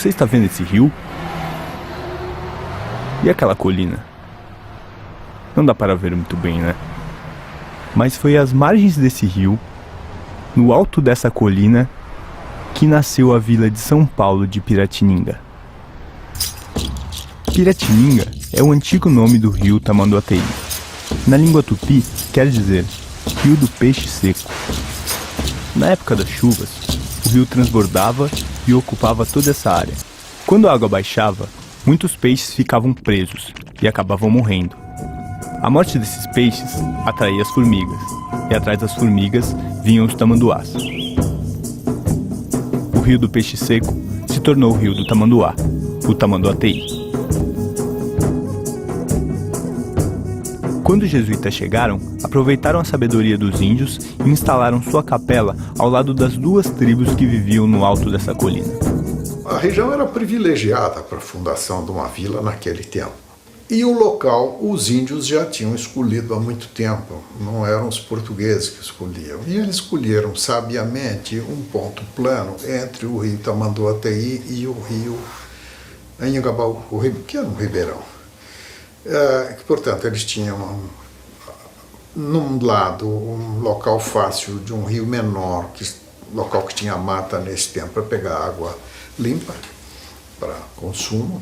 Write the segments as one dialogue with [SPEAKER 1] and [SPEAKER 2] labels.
[SPEAKER 1] Você está vendo esse rio? E aquela colina? Não dá para ver muito bem, né? Mas foi às margens desse rio, no alto dessa colina, que nasceu a vila de São Paulo de Piratininga. Piratininga é o antigo nome do rio Tamanduateí. Na língua tupi, quer dizer rio do peixe seco. Na época das chuvas, o rio transbordava e ocupava toda essa área. Quando a água baixava, muitos peixes ficavam presos e acabavam morrendo. A morte desses peixes atraía as formigas, e atrás das formigas vinham os tamanduás. O rio do peixe seco se tornou o rio do tamanduá, o Tamanduateí. Quando os jesuítas chegaram, aproveitaram a sabedoria dos índios e instalaram sua capela ao lado das duas tribos que viviam no alto dessa colina.
[SPEAKER 2] A região era privilegiada para a fundação de uma vila naquele tempo. E o local os índios já tinham escolhido há muito tempo, não eram os portugueses que escolhiam. E eles escolheram sabiamente um ponto plano entre o rio Tamanduateí e o rio Anhangabaú, que era um ribeirão. Portanto, eles tinham, num lado, um local fácil de um rio menor, local que tinha mata nesse tempo para pegar água limpa para consumo,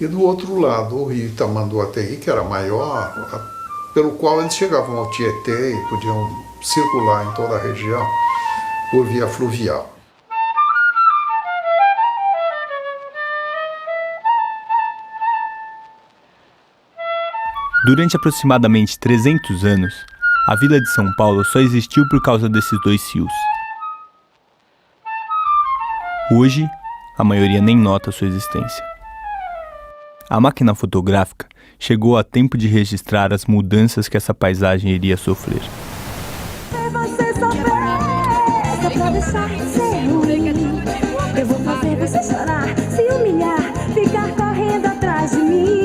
[SPEAKER 2] e do outro lado o rio Tamanduateí, que era maior, pelo qual eles chegavam ao Tietê e podiam circular em toda a região por via fluvial.
[SPEAKER 1] Durante aproximadamente 300 anos, a vila de São Paulo só existiu por causa desses dois rios. Hoje, a maioria nem nota sua existência. A máquina fotográfica chegou a tempo de registrar as mudanças que essa paisagem iria sofrer.
[SPEAKER 3] Eu vou fazer você chorar, se humilhar, ficar correndo atrás de mim.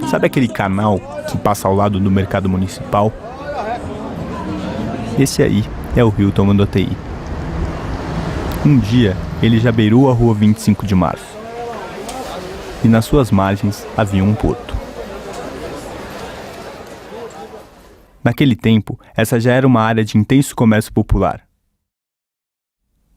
[SPEAKER 1] Sabe aquele canal que passa ao lado do mercado municipal? Esse aí é o rio Tamanduateí. Um dia, ele já beirou a rua 25 de março. E nas suas margens havia um porto. Naquele tempo, essa já era uma área de intenso comércio popular.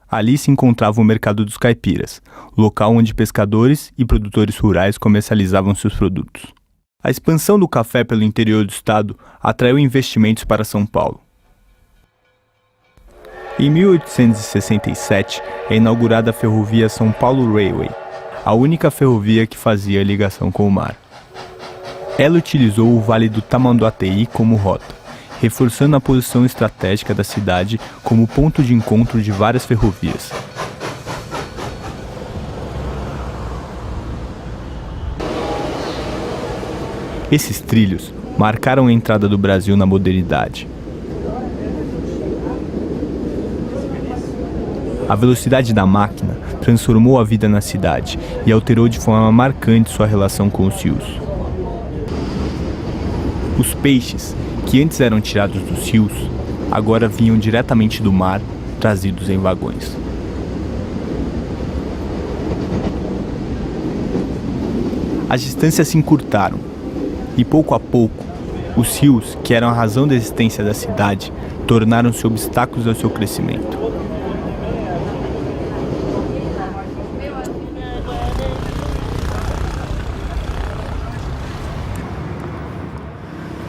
[SPEAKER 1] Ali se encontrava o Mercado dos Caipiras, local onde pescadores e produtores rurais comercializavam seus produtos. A expansão do café pelo interior do estado atraiu investimentos para São Paulo. Em 1867 é inaugurada a ferrovia São Paulo Railway, a única ferrovia que fazia ligação com o mar. Ela utilizou o Vale do Tamanduateí como rota, reforçando a posição estratégica da cidade como ponto de encontro de várias ferrovias. Esses trilhos marcaram a entrada do Brasil na modernidade. A velocidade da máquina transformou a vida na cidade e alterou de forma marcante sua relação com os rios. Os peixes, que antes eram tirados dos rios, agora vinham diretamente do mar, trazidos em vagões. As distâncias se encurtaram e, pouco a pouco, Os rios, que eram a razão da existência da cidade, tornaram-se obstáculos ao seu crescimento.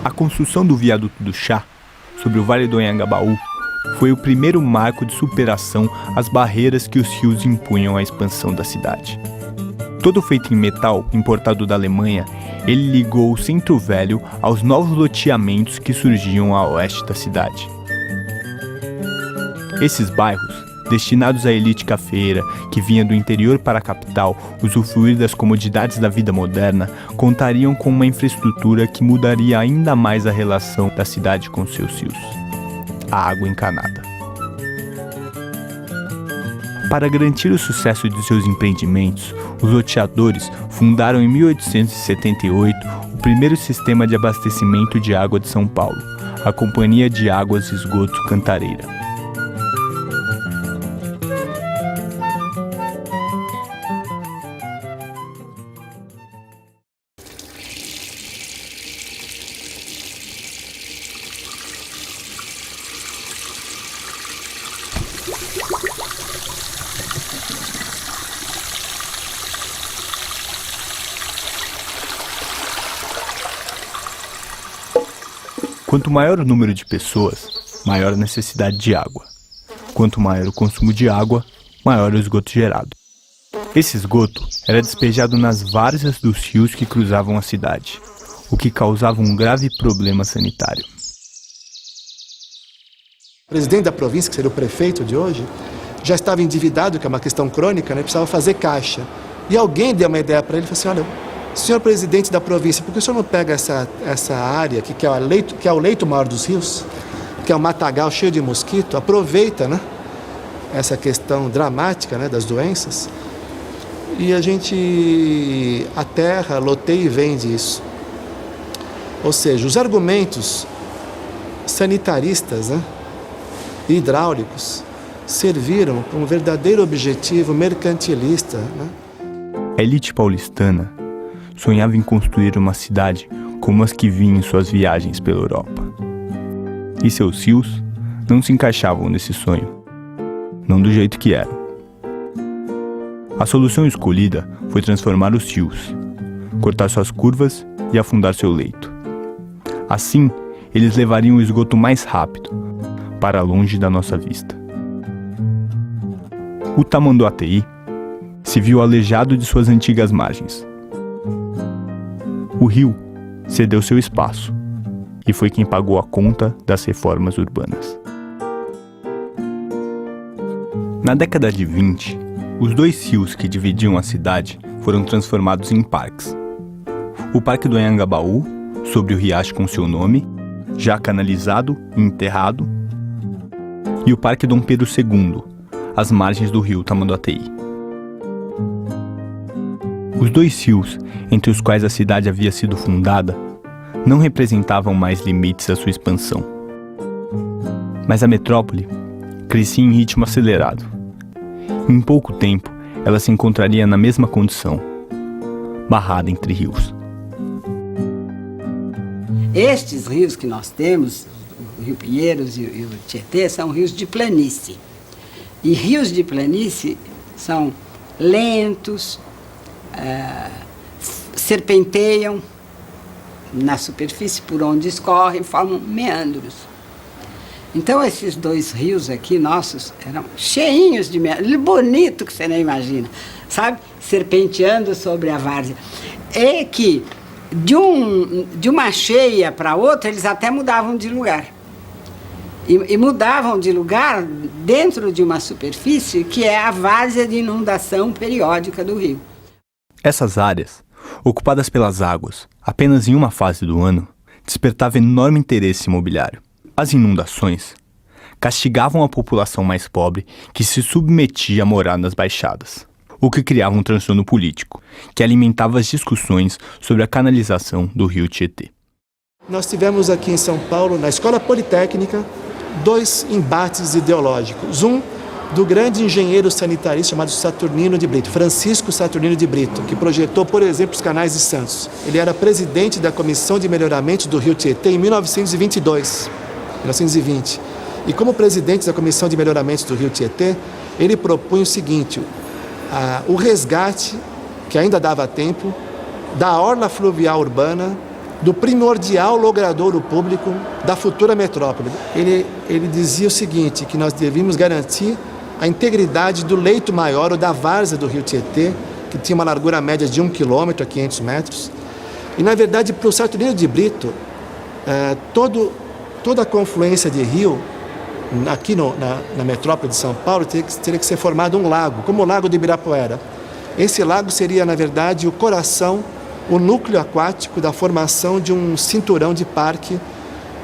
[SPEAKER 1] A construção do viaduto do Chá, sobre o Vale do Anhangabaú, foi o primeiro marco de superação às barreiras que os rios impunham à expansão da cidade. Todo feito em metal importado da Alemanha, ele ligou o Centro Velho aos novos loteamentos que surgiam a oeste da cidade. Esses bairros, destinados à elite cafeeira que vinha do interior para a capital usufruir das comodidades da vida moderna, contariam com uma infraestrutura que mudaria ainda mais a relação da cidade com seus rios: a água encanada. Para garantir o sucesso de seus empreendimentos, os loteadores fundaram em 1878 o primeiro sistema de abastecimento de água de São Paulo, a Companhia de Águas e Esgotos Cantareira. Quanto maior o número de pessoas, maior a necessidade de água. Quanto maior o consumo de água, maior o esgoto gerado. Esse esgoto era despejado nas várzeas dos rios que cruzavam a cidade, o que causava um grave problema sanitário.
[SPEAKER 4] O presidente da província, que seria o prefeito de hoje, já estava endividado, que é uma questão crônica, né? Precisava fazer caixa. E alguém deu uma ideia para ele e falou assim: olha, senhor presidente da província, por que o senhor não pega essa área aqui, que é o leito maior dos rios, que é um matagal cheio de mosquito, aproveita, né, essa questão dramática, né, das doenças, e a terra loteia e vende isso. Ou seja, os argumentos sanitaristas, né, e hidráulicos serviram para um verdadeiro objetivo mercantilista, né?
[SPEAKER 1] A elite paulistana sonhava em construir uma cidade como as que vinha em suas viagens pela Europa. E seus rios não se encaixavam nesse sonho, não do jeito que eram. A solução escolhida foi transformar os rios, cortar suas curvas e afundar seu leito. Assim, eles levariam o esgoto mais rápido, para longe da nossa vista. O Tamanduateí se viu aleijado de suas antigas margens. O rio cedeu seu espaço e foi quem pagou a conta das reformas urbanas. Na década de 20, os dois rios que dividiam a cidade foram transformados em parques. O Parque do Anhangabaú, sobre o riacho com seu nome, já canalizado e enterrado, e o Parque Dom Pedro II, às margens do rio Tamanduateí. Os dois rios, entre os quais a cidade havia sido fundada, não representavam mais limites à sua expansão. Mas a metrópole crescia em ritmo acelerado. Em pouco tempo, ela se encontraria na mesma condição, barrada entre rios.
[SPEAKER 5] Estes rios que nós temos, o Rio Pinheiros e o Tietê, são rios de planície. E rios de planície são lentos, serpenteiam na superfície por onde escorrem, formam meandros. Então esses dois rios aqui nossos eram cheinhos de meandros, bonito que você nem imagina, sabe? Serpenteando sobre a várzea. E que de uma cheia para outra eles até mudavam de lugar. E mudavam de lugar dentro de uma superfície que é a várzea de inundação periódica do rio.
[SPEAKER 1] Essas áreas, ocupadas pelas águas apenas em uma fase do ano, despertavam enorme interesse imobiliário. As inundações castigavam a população mais pobre que se submetia a morar nas baixadas, o que criava um transtorno político, que alimentava as discussões sobre a canalização do rio Tietê.
[SPEAKER 4] Nós tivemos aqui em São Paulo, na Escola Politécnica, dois embates ideológicos. Um do grande engenheiro sanitarista chamado Saturnino de Brito, Francisco Saturnino de Brito, que projetou, por exemplo, os canais de Santos. Ele era presidente da Comissão de Melhoramento do Rio Tietê em 1922, 1920. E como presidente da Comissão de Melhoramento do Rio Tietê, ele propunha o seguinte, o resgate, que ainda dava tempo, da orla fluvial urbana, do primordial logradouro público da futura metrópole. Ele dizia o seguinte, que nós devíamos garantir a integridade do leito maior, ou da várzea do Rio Tietê, que tinha uma largura média de 1 quilômetro a 500 metros. E, na verdade, para o Saturnino de Brito, toda a confluência de rio, aqui na metrópole de São Paulo, teria que ser formado um lago, como o Lago de Ibirapuera. Esse lago seria, na verdade, o coração, o núcleo aquático da formação de um cinturão de parque,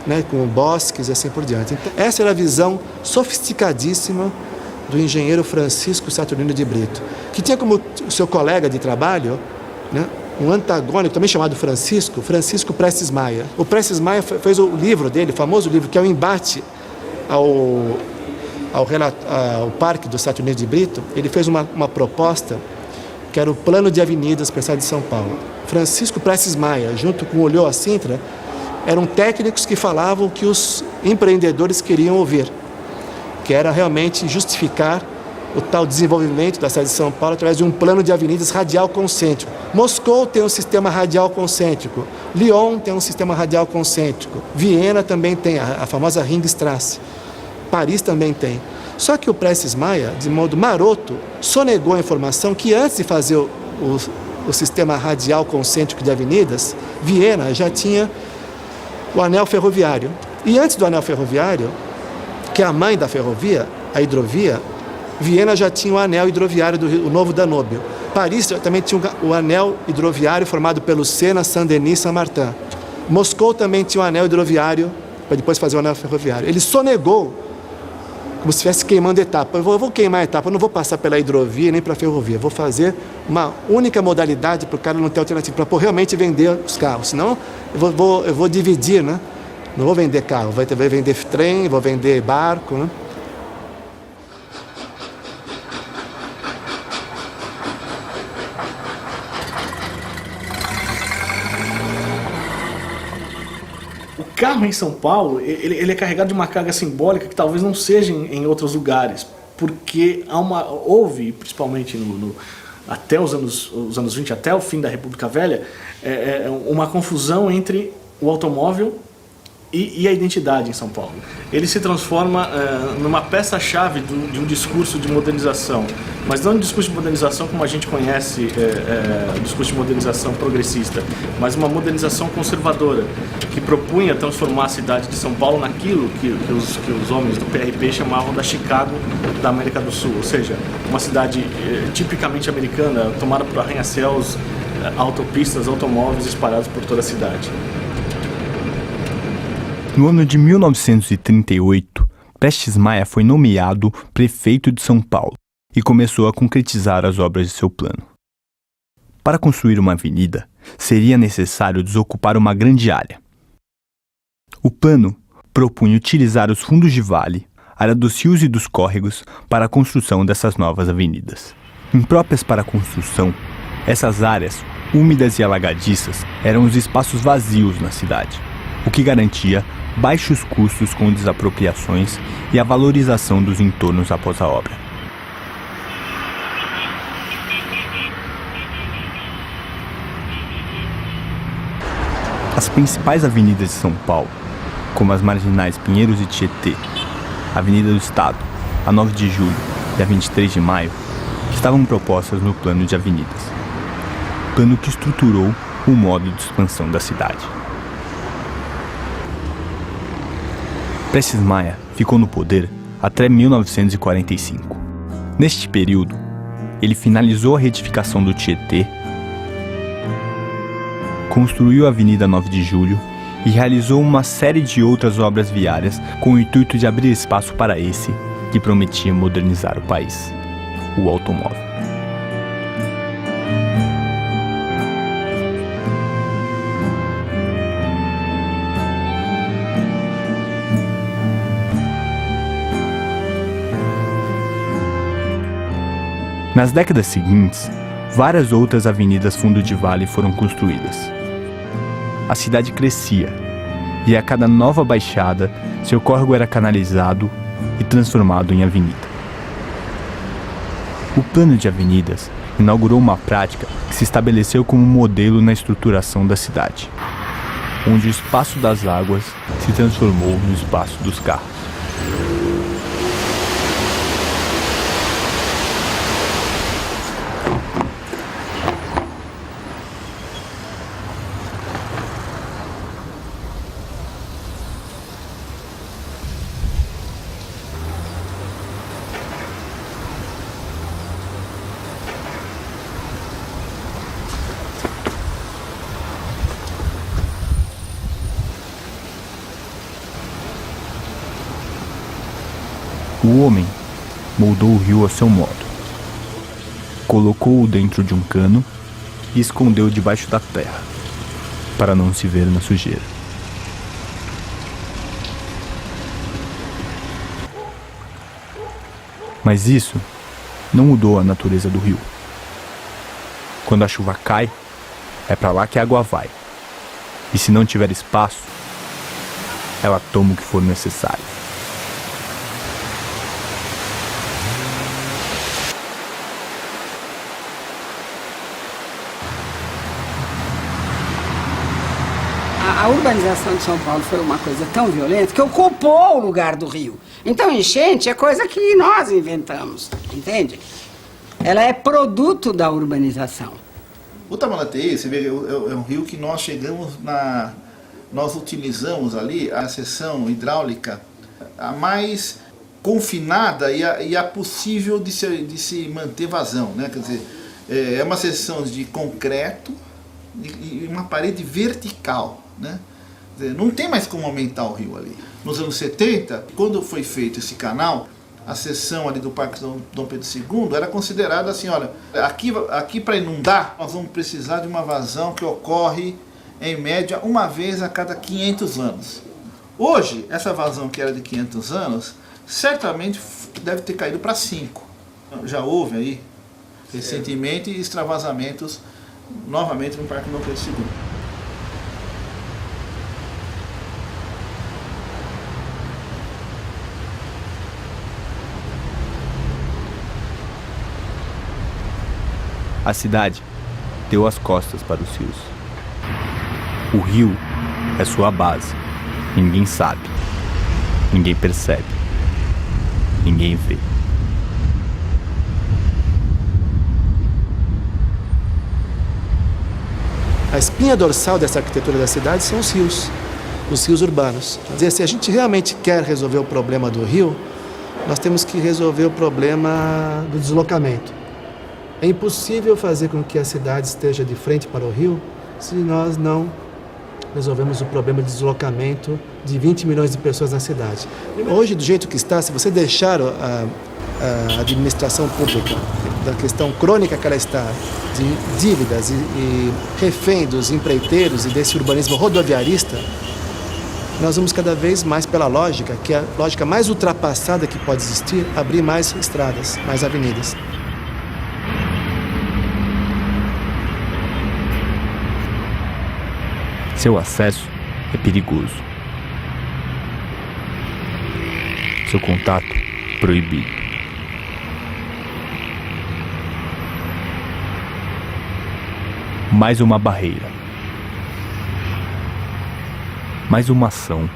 [SPEAKER 4] né, com bosques e assim por diante. Então, essa era a visão sofisticadíssima do engenheiro Francisco Saturnino de Brito, que tinha como seu colega de trabalho, né, um antagônico, também chamado Francisco Prestes Maia. O Prestes Maia fez o livro dele, o famoso livro, que é o embate ao parque do Saturnino de Brito. Ele fez uma proposta que era o plano de avenidas para a cidade de São Paulo. Francisco Prestes Maia, junto com o Olhô Sintra, eram técnicos que falavam o que os empreendedores queriam ouvir, que era realmente justificar o tal desenvolvimento da cidade de São Paulo através de um plano de avenidas radial concêntrico. Moscou tem um sistema radial concêntrico, Lyon tem um sistema radial concêntrico, Viena também tem, a famosa Ringstrasse, Paris também tem. Só que o Prestes Maia, de modo maroto, sonegou a informação que antes de fazer o sistema radial concêntrico de avenidas, Viena já tinha o anel ferroviário. E antes do anel ferroviário, que é a mãe da ferrovia, a hidrovia, Viena já tinha o anel hidroviário o Novo Danúbio. Paris também tinha o anel hidroviário formado pelo Sena, Saint-Denis e Saint-Martin. Moscou também tinha o anel hidroviário, para depois fazer o anel ferroviário. Ele sonegou, como se estivesse queimando etapa. Eu vou queimar a etapa, eu não vou passar pela hidrovia nem para a ferrovia. Vou fazer uma única modalidade para o cara não ter alternativa, para realmente vender os carros. Senão eu vou dividir, né? Não vou vender carro, vou vender trem, vou vender barco, né?
[SPEAKER 6] O carro em São Paulo, ele é carregado de uma carga simbólica que talvez não seja em outros lugares, porque houve, principalmente até os anos 20, até o fim da República Velha, uma confusão entre o automóvel e a identidade em São Paulo. Ele se transforma numa peça-chave de um discurso de modernização, mas não um discurso de modernização como a gente conhece, um discurso de modernização progressista, mas uma modernização conservadora, que propunha transformar a cidade de São Paulo naquilo que os homens do PRP chamavam da Chicago da América do Sul, ou seja, uma cidade tipicamente americana, tomada por arranha-céus, autopistas, automóveis espalhados por toda a cidade.
[SPEAKER 1] No ano de 1938, Prestes Maia foi nomeado prefeito de São Paulo e começou a concretizar as obras de seu plano. Para construir uma avenida, seria necessário desocupar uma grande área. O plano propunha utilizar os fundos de vale, área dos rios e dos córregos, para a construção dessas novas avenidas. Impróprias para a construção, essas áreas, úmidas e alagadiças, eram os espaços vazios na cidade, o que garantia baixos custos com desapropriações e a valorização dos entornos após a obra. As principais avenidas de São Paulo, como as marginais Pinheiros e Tietê, a Avenida do Estado, a 9 de Julho e a 23 de Maio, estavam propostas no plano de avenidas, plano que estruturou o modo de expansão da cidade. Prestes Maia ficou no poder até 1945. Neste período, ele finalizou a retificação do Tietê, construiu a Avenida 9 de Julho e realizou uma série de outras obras viárias com o intuito de abrir espaço para esse que prometia modernizar o país, o automóvel. Nas décadas seguintes, várias outras avenidas fundo de vale foram construídas. A cidade crescia, e a cada nova baixada, seu córrego era canalizado e transformado em avenida. O plano de avenidas inaugurou uma prática que se estabeleceu como modelo na estruturação da cidade, onde o espaço das águas se transformou no espaço dos carros. O homem moldou o rio a seu modo. Colocou-o dentro de um cano e escondeu debaixo da terra, para não se ver na sujeira. Mas isso não mudou a natureza do rio. Quando a chuva cai, é para lá que a água vai. E se não tiver espaço, ela toma o que for necessário.
[SPEAKER 5] A urbanização de São Paulo foi uma coisa tão violenta que ocupou o lugar do rio. Então, enchente é coisa que nós inventamos, entende? Ela é produto da urbanização.
[SPEAKER 7] O Tamanduateí, você vê, é um rio que nós chegamos nós utilizamos ali a seção hidráulica a mais confinada e a possível de se manter vazão, né? Quer dizer, é uma seção de concreto e uma parede vertical, né? Quer dizer, não tem mais como aumentar o rio ali. Nos anos 70, quando foi feito esse canal, a seção ali do Parque Dom Pedro II era considerada assim, olha, aqui para inundar, nós vamos precisar de uma vazão que ocorre, em média, uma vez a cada 500 anos. Hoje, essa vazão que era de 500 anos, certamente deve ter caído para 5. Já houve aí, recentemente, extravasamentos novamente no Parque Dom Pedro II.
[SPEAKER 1] A cidade deu as costas para os rios. O rio é sua base. Ninguém sabe, ninguém percebe, ninguém vê.
[SPEAKER 4] A espinha dorsal dessa arquitetura da cidade são os rios urbanos. Quer dizer, se a gente realmente quer resolver o problema do rio, nós temos que resolver o problema do deslocamento. É impossível fazer com que a cidade esteja de frente para o rio se nós não resolvemos o problema de deslocamento de 20 milhões de pessoas na cidade. Hoje, do jeito que está, se você deixar a administração pública da questão crônica que ela está, de dívidas e refém dos empreiteiros e desse urbanismo rodoviarista, nós vamos cada vez mais pela lógica, que é a lógica mais ultrapassada que pode existir, abrir mais estradas, mais avenidas.
[SPEAKER 1] Seu acesso é perigoso. Seu contato proibido. Mais uma barreira. Mais uma ação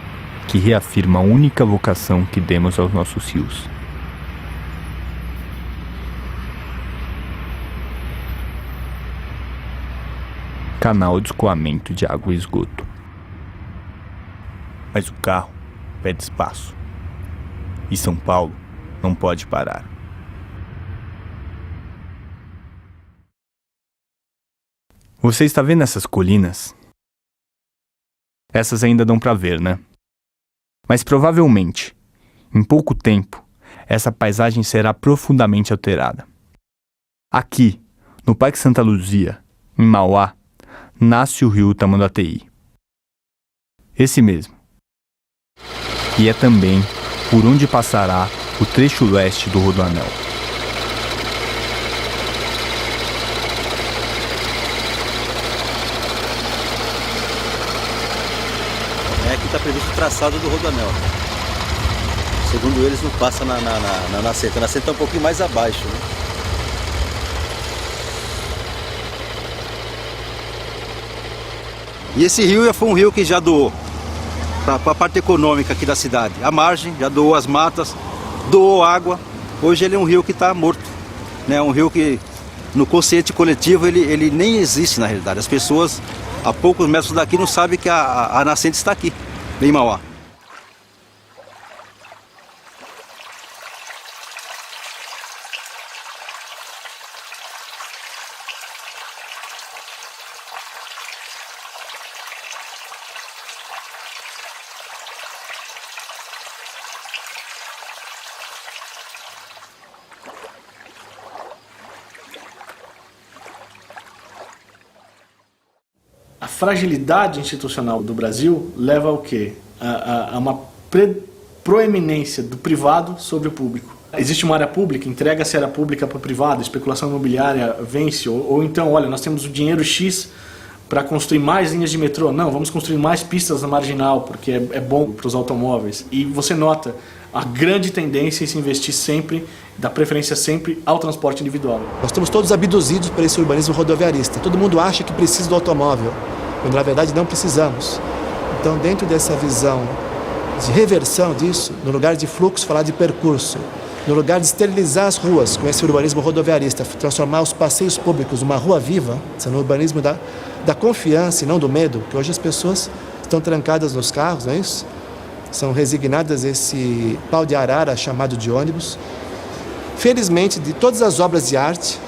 [SPEAKER 1] que reafirma a única vocação que demos aos nossos rios. Canal de escoamento de água e esgoto. Mas o carro pede espaço. E São Paulo não pode parar. Você está vendo essas colinas? Essas ainda dão para ver, né? Mas provavelmente, em pouco tempo, essa paisagem será profundamente alterada. Aqui, no Parque Santa Luzia, em Mauá, nasce o rio Tamanduateí. Esse mesmo. E é também por onde passará o trecho leste do Rodoanel.
[SPEAKER 8] aqui está previsto o traçado do Rodoanel. Segundo eles, não passa na nascente. A nascente está um pouquinho mais abaixo, né? E esse rio já foi um rio que já doou para a parte econômica aqui da cidade. A margem já doou as matas, doou água. Hoje ele é um rio que está morto, né? Um rio que no consciente coletivo ele nem existe na realidade. As pessoas a poucos metros daqui não sabem que a nascente está aqui, em Mauá.
[SPEAKER 6] A fragilidade institucional do Brasil leva ao quê? A uma proeminência do privado sobre o público. Existe uma área pública, entrega-se a área pública para o privado, especulação imobiliária vence, ou então, olha, nós temos o dinheiro X para construir mais linhas de metrô. Não, vamos construir mais pistas na marginal, porque é bom para os automóveis. E você nota a grande tendência em se investir sempre, dar preferência sempre ao transporte individual.
[SPEAKER 4] Nós estamos todos abduzidos por esse urbanismo rodoviarista. Todo mundo acha que precisa do automóvel, quando na verdade não precisamos. Então, dentro dessa visão de reversão disso, no lugar de fluxo, falar de percurso, no lugar de esterilizar as ruas com esse urbanismo rodoviarista, transformar os passeios públicos numa rua viva, no urbanismo da confiança e não do medo, que hoje as pessoas estão trancadas nos carros, não é isso? São resignadas a esse pau de arara chamado de ônibus. Felizmente, de todas as obras de arte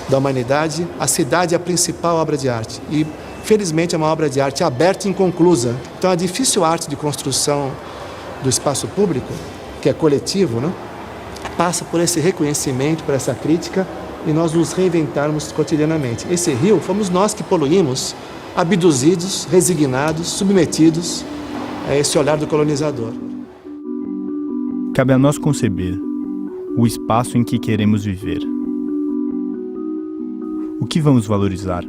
[SPEAKER 4] da humanidade, a cidade é a principal obra de arte. E, felizmente, é uma obra de arte aberta e inconclusa. Então, a difícil arte de construção do espaço público, que é coletivo, né, passa por esse reconhecimento, por essa crítica, e nós nos reinventarmos cotidianamente. Esse rio, fomos nós que poluímos, abduzidos, resignados, submetidos a esse olhar do colonizador.
[SPEAKER 1] Cabe a nós conceber o espaço em que queremos viver. O que vamos valorizar?